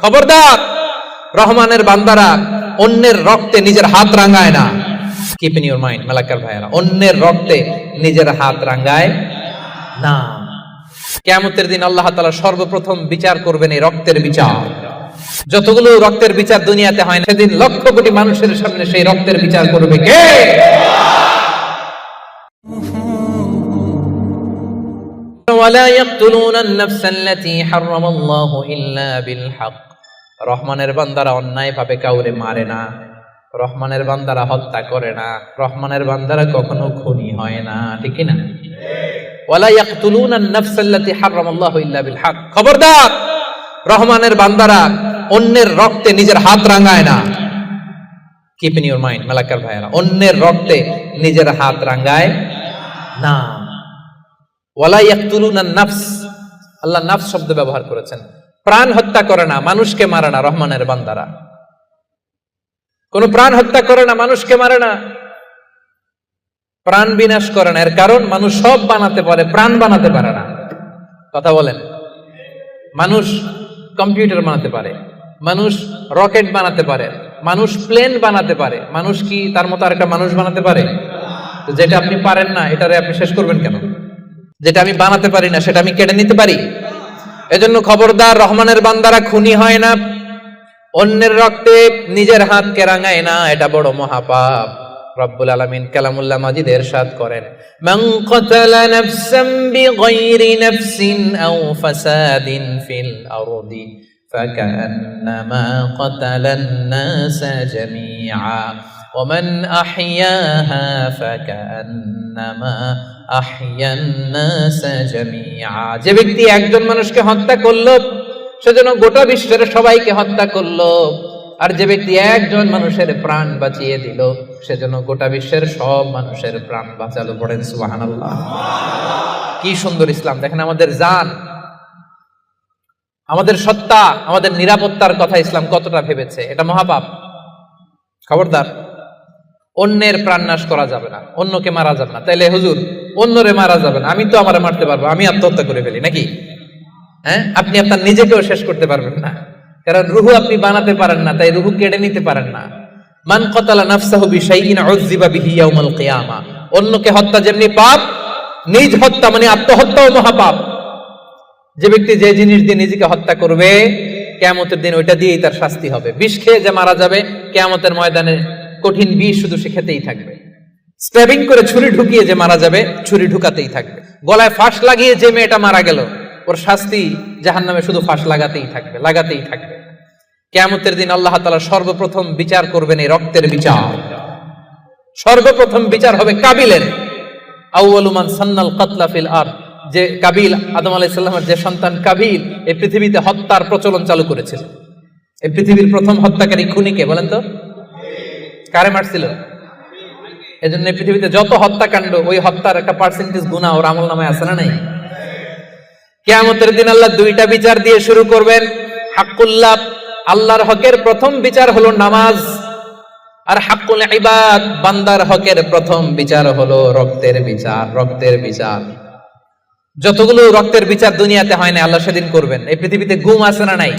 খবরদার, রহমানের বান্দারা অন্যের রক্তে নিজের হাত রাঙায় না। Keep in your mind Malakar ভাইয়েরা, অন্যের রক্তে নিজের হাত রাঙায় না। কিয়ামতের দিন আল্লাহ তাআলা সর্বপ্রথম বিচার করবেন এই রক্তের বিচার। যতগুলো রক্তের বিচার দুনিয়াতে হয় না, সেদিন লক্ষ কোটি মানুষের সামনে সেই রক্তের বিচার করবে কে? ওয়ালা ইয়াকতুলুনা আন-নাফসাল্লাতী হারামাল্লাহু ইল্লা বিল হক। রহমানের বান্দারা অন্যায় ভাবে কাউরে মারে না, রহমানের বান্দারা হত্যা করে না, রহমানের বান্দারা কখনো খুনি হয় না, ঠিক না? ওয়ালা ইয়াকতুলুনা আন-নাফসাল্লাতী হারামাল্লাহু ইল্লা বিল হক। খবরদার, রহমানের বান্দারা অন্যের রক্তে নিজের হাত রাঙায় না। Keep in your mind Malakar ভাইয়েরা, অন্যের রক্তে নিজের হাত রাঙায় না। ওয়ালা ইয়াকতুলুনা আন-নাফস, আল্লাহ নাফস শব্দ ব্যবহার করেছেন। প্রাণ হত্যা করে না, মানুষকে মারে না রহমানের বান্দারা। কোন প্রাণ হত্যা করে না, মানুষকে মারে না, প্রাণ বিনাশ করে না। এর কারণ মানুষ সব বানাতে পারে, প্রাণ বানাতে পারে না। কথা বলেন। মানুষ কম্পিউটার বানাতে পারে, মানুষ রকেট বানাতে পারে, মানুষ প্লেন বানাতে পারে। মানুষ কি তার মতো আরেকটা মানুষ বানাতে পারে? যেটা আপনি পারেন না, এটারে আপনি শেষ করবেন কেন? যেটা আমি বানাতে পারি না, সেটা আমি কেড়ে নিতে পারি? এজন্য খবরদার, রহমানের বান্দারা খুনি হয় না, অন্যের রক্তে নিজের হাতকে রাঙায় না। এটা বড় মহাপাপ। রব্বুল আলামিন কালামুল্লাহ মাজিদে ইরশাদ করেন, মান কাতালা নাফসান বিগাইরি নাফসিন আও ফাসাদিন ফিল আরদি ফাকান্নামা কাতালান নাসা জামিআ ওয়া মান আহইয়াহা ফাকান্নামা আহইয়ান নাসা জামিআ। যে ব্যক্তি একজন মানুষকে হত্যা করলো, সেজন্য গোটা বিশ্বের সবাইকে হত্যা করলো। আর যে ব্যক্তি একজন মানুষের প্রাণ বাঁচিয়ে দিল, সেজন্য গোটা বিশ্বের সব মানুষের প্রাণ বাঁচালো। পড়েন সুবহানাল্লাহ। কি সুন্দর ইসলাম! দেখেন, আমাদের জান, আমাদের সত্তা, আমাদের নিরাপত্তার কথা ইসলাম কতটা ভেবেছে। এটা মহাপাপ। খবরদার, অন্যের প্রাণ নাশ করা যাবে না, অন্যকে মারা যাবে না। তাইলে হুজুর, অন্যরে মারা যাবে না, আমি তো আমারে মারতে পারবো, আমি আত্মহত্যা করে ফেলি নাকি? হ্যাঁ, আপনি আপনার নিজেকেও শেষ করতে পারবেন না, কারণ রুহু আপনি বানাতে পারেন না, তাই রুহু কেড়ে নিতে পারেন না। মান কাতালা নাফসাহু বিশাইইন উযযিবা বিহি ইয়াউমাল কিয়ামা। অন্যকে হত্যা যেমনি পাপ, নিজ হত্যা মানে আত্মহত্যাও মহাপাপ। যে ব্যক্তি যে জিনিস দিয়ে নিজেকে হত্যা করবে, কিয়ামতের দিন ওইটা দিয়েই তার শাস্তি হবে। বিষ খেয়ে যে মারা যাবে, কিয়ামতের ময়দানে কঠিন বিষ শুধু সে খেতেই থাকবে। স্ট্যাবিং করে ছুরি ঢুকিয়ে যে মারা যাবে, ছুরি ঢুকাতেই থাকবে। গলায় ফাঁস লাগিয়ে যে মেয়েটা মারা গেল, ওর শাস্তি জাহান্নামে শুধু ফাঁস লাগাতেই থাকবে, লাগাতেই থাকবে। কিয়ামতের দিন আল্লাহ তাআলা সর্বপ্রথম বিচার করবেন এই রক্তের বিচার। সর্বপ্রথম বিচার হবে কাবিলের। আউয়ালু মান সান্নাল কাতলা ফিল আরদ। যে কাবিল, আদম আলাইহিস সালামের যে সন্তান কাবিল, এই পৃথিবীতে হত্যার প্রচলন চালু করেছিল। এই পৃথিবীর প্রথম হত্যাকারী খুনিকে বলেন তো? কারে মারছিল? এজন্য এই পৃথিবীতে যত হত্যাকাণ্ড, ওই হত্যার একটা পার্সেন্টেজ গুনাহ ওর আমলনামায় আছে না নাই? কিয়ামতের দিন আল্লাহ দুইটা বিচার দিয়ে শুরু করবেন। হাক্কুল্লাহ, আল্লাহর হকের প্রথম বিচার হলো নামাজ। আর হাক্কুল ইবাদ, বান্দার হকের প্রথম বিচার হলো রক্তের বিচার। রক্তের বিচার, যতগুলো রক্তের বিচার দুনিয়াতে হয় না, আল্লাহ সেদিন করবেন। এই পৃথিবীতে গুম আছে না নাই?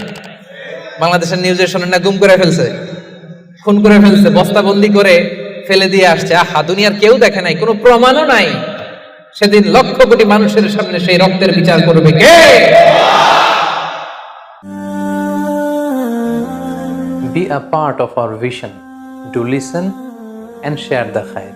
বাংলাদেশের নিউজে শোনেন না, গুম করে ফেলছে, খুন করে ফেলছে, বস্তাবন্দি করে ফেলে দিয়ে আসছে। আহা, দুনিয়ার কেউ দেখে নাই, কোনো প্রমাণও নাই। সেদিন লক্ষ কোটি মানুষের সামনে সেই রক্তের বিচার করবে কে? Be a part of our vision. Do listen and share the khair.